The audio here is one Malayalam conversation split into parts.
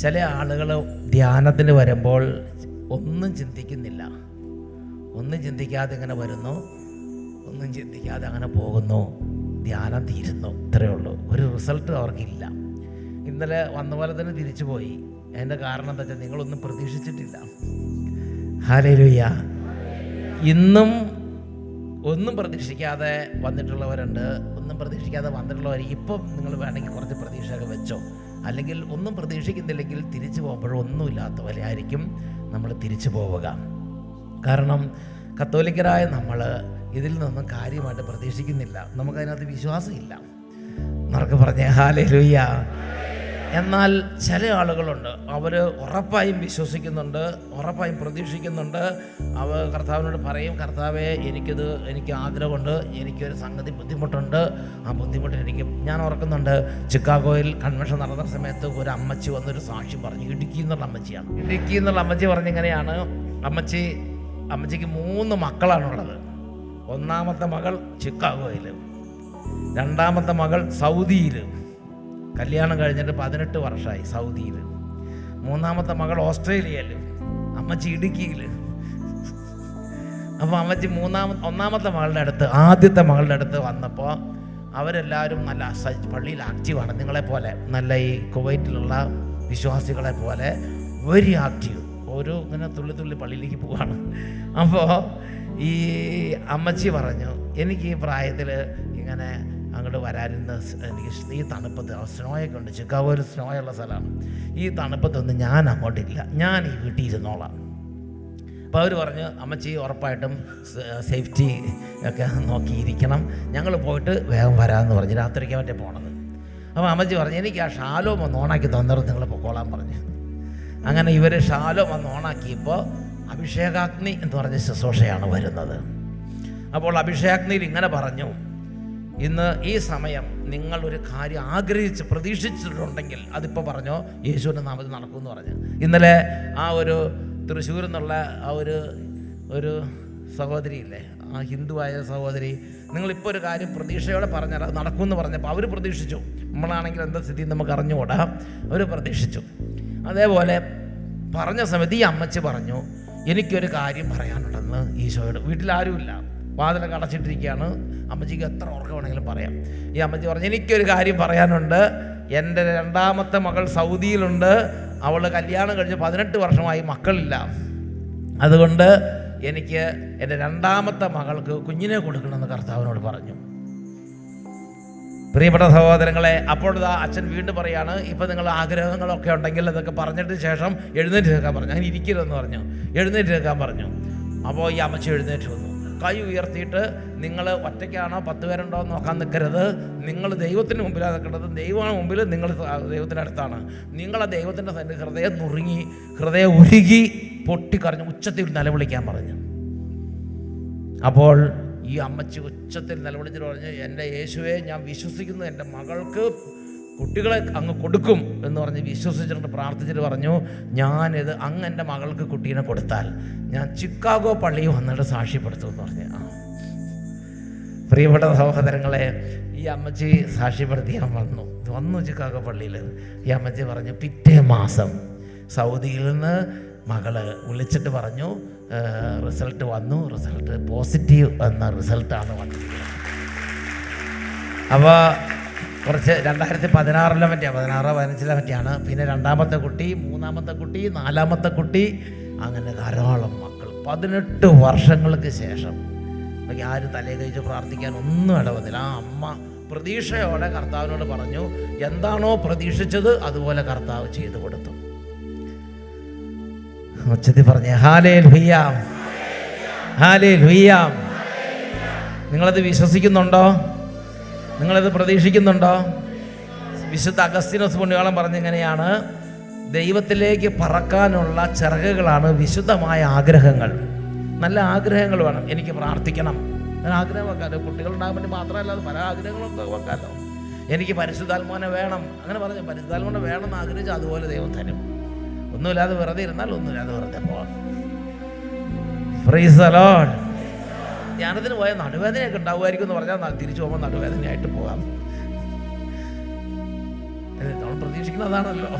ചില ആളുകൾ ധ്യാനത്തിന് വരുമ്പോൾ ഒന്നും ചിന്തിക്കുന്നില്ല, ഒന്നും ചിന്തിക്കാതെ ഇങ്ങനെ വരുന്നു, ഒന്നും ചിന്തിക്കാതെ അങ്ങനെ പോകുന്നു, ധ്യാനം തീരുന്നു, ഇത്രയേ ഉള്ളൂ. ഒരു റിസൾട്ട് അവർക്കില്ല. ഇന്നലെ വന്ന പോലെ തന്നെ തിരിച്ചു പോയി. അതിൻ്റെ കാരണം എന്താ വെച്ചാൽ നിങ്ങളൊന്നും പ്രതീക്ഷിച്ചിട്ടില്ല. ഹല്ലേലൂയ. ഇന്നും ഒന്നും പ്രതീക്ഷിക്കാതെ വന്നിട്ടുള്ളവരുണ്ട്, ഒന്നും പ്രതീക്ഷിക്കാതെ വന്നിട്ടുള്ളവർ. ഇപ്പം നിങ്ങൾ വേണമെങ്കിൽ കുറച്ച് പ്രതീക്ഷയൊക്കെ വെച്ചോ. അല്ലെങ്കിൽ ഒന്നും പ്രതീക്ഷിക്കുന്നില്ലെങ്കിൽ തിരിച്ചു പോകുമ്പോഴും ഒന്നുമില്ലാത്ത പോലെ ആയിരിക്കും നമ്മൾ തിരിച്ചു പോവുക. കാരണം കത്തോലിക്കരായ നമ്മൾ ഇതിൽ നിന്നും കാര്യമായിട്ട് പ്രതീക്ഷിക്കുന്നില്ല, നമുക്കതിനകത്ത് വിശ്വാസമില്ല. എന്നൊക്കെ പറഞ്ഞേ ഹല്ലേലൂയ. എന്നാൽ ചില ആളുകളുണ്ട്, അവർ ഉറപ്പായും വിശ്വസിക്കുന്നുണ്ട്, ഉറപ്പായും പ്രതീക്ഷിക്കുന്നുണ്ട്. അവർ കർത്താവിനോട് പറയും, കർത്താവേ എനിക്ക് ആഗ്രഹമുണ്ട്, എനിക്കൊരു സംഗതി ബുദ്ധിമുട്ടുണ്ട്, ആ ബുദ്ധിമുട്ട് ഞാൻ ഓർക്കുന്നുണ്ട്. ചിക്കാഗോയിൽ കൺവെൻഷൻ നടന്ന സമയത്ത് ഒരു അമ്മച്ചി വന്നൊരു സാക്ഷ്യം പറഞ്ഞു. ഇടുക്കി എന്നുള്ള അമ്മച്ചിയാണ്. ഇടുക്കി എന്നുള്ള അമ്മച്ചി പറഞ്ഞിങ്ങനെയാണ്, അമ്മച്ചിക്ക് 3 മക്കളാണുള്ളത്. ഒന്നാമത്തെ മകൾ ചിക്കാഗോയിൽ, രണ്ടാമത്തെ മകൾ സൗദിയിൽ, കല്യാണം കഴിഞ്ഞിട്ട് 18 വർഷമായി സൗദിയിൽ. മൂന്നാമത്തെ മകൾ ഓസ്ട്രേലിയയിൽ, അമ്മച്ചി ഇടുക്കിയിൽ. അപ്പോൾ അമ്മച്ചി ഒന്നാമത്തെ മകളുടെ അടുത്ത്, ആദ്യത്തെ മകളുടെ അടുത്ത് വന്നപ്പോൾ അവരെല്ലാവരും നല്ല പള്ളിയിൽ ആക്റ്റീവാണ്, നിങ്ങളെപ്പോലെ, നല്ല ഈ കുവൈറ്റിലുള്ള വിശ്വാസികളെ പോലെ വെരി ആക്റ്റീവ്. ഒരു ഇങ്ങനെ തുള്ളി പള്ളിയിലേക്ക് പോവാണ്. അപ്പോൾ ഈ അമ്മച്ചി പറഞ്ഞു, എനിക്ക് ഈ പ്രായത്തിൽ ഇങ്ങനെ അങ്ങോട്ട് വരാനിരുന്ന് എനിക്ക് ഈ തണുപ്പത്ത്, സ്നോയൊക്കെ ഉണ്ട്, ചിക്കാഗോയിൽ സ്നോയുള്ള സ്ഥലമാണ്, ഈ തണുപ്പത്തൊന്നും ഞാൻ അങ്ങോട്ടില്ല, ഞാൻ ഈ വീട്ടിൽ ഇരുന്നോളാം. അപ്പോൾ അവർ പറഞ്ഞു, അമ്മച്ചി ഉറപ്പായിട്ടും സേഫ്റ്റി ഒക്കെ നോക്കിയിരിക്കണം, ഞങ്ങൾ പോയിട്ട് വേഗം വരാമെന്ന് പറഞ്ഞ് രാത്രിക്ക് മറ്റേ പോണത്. അപ്പോൾ അമ്മച്ചി പറഞ്ഞു, എനിക്ക് ആ ഷാലോം ഒന്ന് ഓണാക്കി തന്നേരം നിങ്ങൾ പൊക്കോളാൻ പറഞ്ഞു. അങ്ങനെ ഇവർ ഷാലോം ഒന്ന് ഓണാക്കിയപ്പോൾ അഭിഷേകാഗ്നി എന്ന് പറഞ്ഞ ശുശ്രൂഷയാണ് വരുന്നത്. അപ്പോൾ അഭിഷേകാഗ്നിയിൽ ഇങ്ങനെ പറഞ്ഞു, ഇന്ന് ഈ സമയം നിങ്ങൾ ഒരു കാര്യം ആഗ്രഹിച്ച് പ്രതീക്ഷിച്ചിട്ടുണ്ടെങ്കിൽ അതിപ്പോൾ പറഞ്ഞോ, യേശുവിൻ്റെ നാമത്തിൽ നടക്കുമെന്ന് പറഞ്ഞു. ഇന്നലെ ആ ഒരു തൃശ്ശൂരിൽ നിന്നുള്ള ആ ഒരു സഹോദരിയില്ലേ, ആ ഹിന്ദുവായ സഹോദരി, നിങ്ങളിപ്പോൾ ഒരു കാര്യം പ്രതീക്ഷയോടെ പറഞ്ഞാൽ അത് നടക്കുമെന്ന് പറഞ്ഞപ്പോൾ അവർ പ്രതീക്ഷിച്ചു. നമ്മളാണെങ്കിൽ എന്താ സ്ഥിതി നമുക്ക് അറിഞ്ഞുകൂടാ, അവർ പ്രതീക്ഷിച്ചു. അതേപോലെ പറഞ്ഞ സമയത്ത് ഈ അമ്മച്ചി പറഞ്ഞു, എനിക്കൊരു കാര്യം പറയാനുണ്ടെന്ന് ഈശോയോട്. വീട്ടിലാരുമില്ല, വാതിലൊക്കെ അടച്ചിട്ടിരിക്കുകയാണ്. അമ്മച്ചിക്ക് എത്ര ഉറക്കം വേണമെങ്കിലും പറയാം. ഈ അമ്മച്ചി പറഞ്ഞു, എനിക്കൊരു കാര്യം പറയാനുണ്ട്. എൻ്റെ രണ്ടാമത്തെ മകൾ സൗദിയിലുണ്ട്, അവൾ കല്യാണം കഴിഞ്ഞ് 18 വർഷമായി, മക്കളില്ല. അതുകൊണ്ട് എനിക്ക് എൻ്റെ രണ്ടാമത്തെ മകൾക്ക് കുഞ്ഞിനെ കൊടുക്കണമെന്ന് കർത്താവിനോട് പറഞ്ഞു. പ്രിയപ്പെട്ട സഹോദരങ്ങളെ, അപ്പോഴാ അച്ഛൻ വീണ്ടും പറയാണ്, ഇപ്പം നിങ്ങൾ ആഗ്രഹങ്ങളൊക്കെ ഉണ്ടെങ്കിൽ അതൊക്കെ പറഞ്ഞിട്ട് ശേഷം എഴുന്നേറ്റ് നിൽക്കാൻ പറഞ്ഞു. അങ്ങനെ ഇരിക്കരുതെന്ന് പറഞ്ഞു, എഴുന്നേറ്റ് നിൽക്കാൻ പറഞ്ഞു. അപ്പോൾ ഈ അമ്മച്ചി എഴുന്നേറ്റ് വന്നു, കൈ ഉയർത്തിയിട്ട്, നിങ്ങൾ ഒറ്റയ്ക്കാണോ 10 പേരുണ്ടോ എന്ന് നോക്കാൻ നിൽക്കരുത്, നിങ്ങൾ ദൈവത്തിന് മുമ്പിലാണ് നിൽക്കേണ്ടത്, ദൈവമാണ് മുമ്പിൽ, നിങ്ങൾ ദൈവത്തിൻ്റെ അടുത്താണ്. നിങ്ങളെ ദൈവത്തിൻ്റെ തന്നെ ഹൃദയം നുറുങ്ങി, ഹൃദയം ഉരുകി പൊട്ടിക്കറിഞ്ഞ് ഉച്ചത്തിൽ നിലവിളിക്കാൻ പറഞ്ഞു. അപ്പോൾ ഈ അമ്മച്ചി ഉച്ചത്തിൽ നിലവിളിച്ചിട്ട് പറഞ്ഞു, എൻ്റെ യേശുവെ, ഞാൻ വിശ്വസിക്കുന്നു, എൻ്റെ മകൾക്ക് കുട്ടികളെ അങ്ങ് കൊടുക്കും എന്ന് പറഞ്ഞ് വിശ്വസിച്ചിട്ട് പ്രാർത്ഥിച്ചിട്ട് പറഞ്ഞു, ഞാനിത് അങ്ങ് എൻ്റെ മകൾക്ക് കുട്ടീനെ കൊടുത്താൽ ഞാൻ ചിക്കാഗോ പള്ളിയിൽ വന്നിട്ട് സാക്ഷ്യപ്പെടുത്തുമെന്ന് പറഞ്ഞു. പ്രിയപ്പെട്ട സഹോദരങ്ങളെ, ഈ അമ്മച്ചി സാക്ഷ്യപ്പെടുത്തിയാൽ വന്നു ചിക്കാഗോ പള്ളിയിൽ. ഈ അമ്മച്ചി പറഞ്ഞു, പിറ്റേ മാസം സൗദിയിൽ നിന്ന് മകള് വിളിച്ചിട്ട് പറഞ്ഞു, റിസൾട്ട് വന്നു, റിസൾട്ട് പോസിറ്റീവ് എന്ന റിസൾട്ടാണ് വന്നിരിക്കുന്നത്. അപ്പോൾ കുറച്ച് 2016 15 പറ്റിയാണ്. പിന്നെ രണ്ടാമത്തെ കുട്ടി, മൂന്നാമത്തെ കുട്ടി, നാലാമത്തെ കുട്ടി, അങ്ങനെ ധാരാളം മക്കൾ. 18 വർഷങ്ങൾക്ക് ശേഷം ആരും തലേ കഴിച്ച് പ്രാർത്ഥിക്കാൻ ഒന്നും ഇടവന്നില്ല. ആ അമ്മ പ്രതീക്ഷയോടെ കർത്താവിനോട് പറഞ്ഞു, എന്താണോ പ്രതീക്ഷിച്ചത് അതുപോലെ കർത്താവ് ചെയ്തു കൊടുത്തു. ഉച്ചത്തിൽ പറഞ്ഞേ ഹല്ലേലൂയ, ഹല്ലേലൂയ. നിങ്ങളത് വിശ്വസിക്കുന്നുണ്ടോ? നിങ്ങളത് പ്രതീക്ഷിക്കുന്നുണ്ടോ? വിശുദ്ധ അഗസ്തീനോസ് പുണ്യവാളൻ പറഞ്ഞിങ്ങനെയാണ്, ദൈവത്തിലേക്ക് പറക്കാനുള്ള ചിറകുകളാണ് വിശുദ്ധമായ ആഗ്രഹങ്ങൾ. നല്ല ആഗ്രഹങ്ങൾ വേണം. എനിക്ക് പ്രാർത്ഥിക്കണം, ഞാൻ ആഗ്രഹം വെക്കാമല്ലോ, കുട്ടികളുണ്ടാകാൻ വേണ്ടി മാത്രമല്ല, അത് പല ആഗ്രഹങ്ങളൊക്കെ വെക്കാമല്ലോ. എനിക്ക് പരിശുദ്ധാത്മാവിനെ വേണം, അങ്ങനെ പറഞ്ഞു, പരിശുദ്ധാത്മാവിനെ വേണമെന്ന് ആഗ്രഹിച്ചാൽ അതുപോലെ ദൈവം തരും. ഒന്നുമില്ലാതെ വെറുതെ ഇരുന്നാൽ ഒന്നുമില്ലാതെ വെറുതെ പോവാം. Praise the Lord. ധ്യാനത്തിന് പോയാൽ നടുവേദനയൊക്കെ ഉണ്ടാവുമായിരിക്കും എന്ന് പറഞ്ഞാൽ തിരിച്ചു പോകുമ്പോൾ നടുവേദനയായിട്ട് പോകാം. നമ്മൾ പ്രതീക്ഷിക്കുന്നതാണല്ലോ.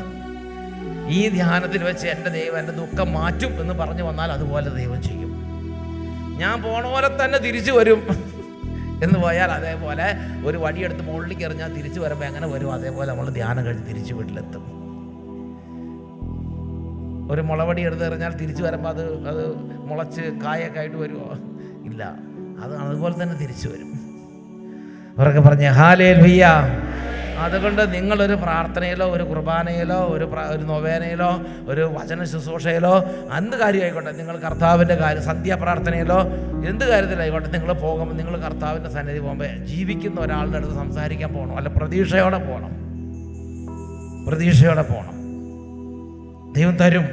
ഈ ധ്യാനത്തിൽ വെച്ച് എൻ്റെ ദൈവം എൻ്റെ ദുഃഖം മാറ്റും എന്ന് പറഞ്ഞു വന്നാൽ അതുപോലെ ദൈവം ചെയ്യും. ഞാൻ പോണ പോലെ തന്നെ തിരിച്ചു വരും എന്ന് പോയാൽ അതേപോലെ ഒരു വടിയെടുത്ത് മുകളിലേക്ക് എറിഞ്ഞാൽ തിരിച്ചു വരുമ്പോൾ എങ്ങനെ വരും, അതേപോലെ നമ്മൾ ധ്യാനം കഴിഞ്ഞ് തിരിച്ചു വീട്ടിലെത്തും. ഒരു മുളവടി എടുത്ത് എറിഞ്ഞാൽ തിരിച്ചു വരുമ്പോൾ അത് മുളച്ച് കായൊക്കെ ആയിട്ട് വരുമോ? ഇല്ല, അത് അതുപോലെ തന്നെ തിരിച്ചു വരും. അവരൊക്കെ പറഞ്ഞ ഹല്ലേലൂയ. അതുകൊണ്ട് നിങ്ങളൊരു പ്രാർത്ഥനയിലോ ഒരു കുർബാനയിലോ ഒരു നൊവേനയിലോ ഒരു വചന ശുശ്രൂഷയിലോ എന്ത് കാര്യമായിക്കോട്ടെ, നിങ്ങൾ കർത്താവിൻ്റെ കാര്യം സന്ധ്യാപ്രാർത്ഥനയിലോ എന്ത് കാര്യത്തിലായിക്കോട്ടെ, നിങ്ങൾ പോകുമ്പോൾ നിങ്ങൾ കർത്താവിൻ്റെ സന്നിധി പോകുമ്പോൾ ജീവിക്കുന്ന ഒരാളുടെ അടുത്ത് സംസാരിക്കാൻ പോകണം, അല്ല പ്രതീക്ഷയോടെ പോകണം. പ്രതീക്ഷയോടെ പോകണം. ദൈവം തരും.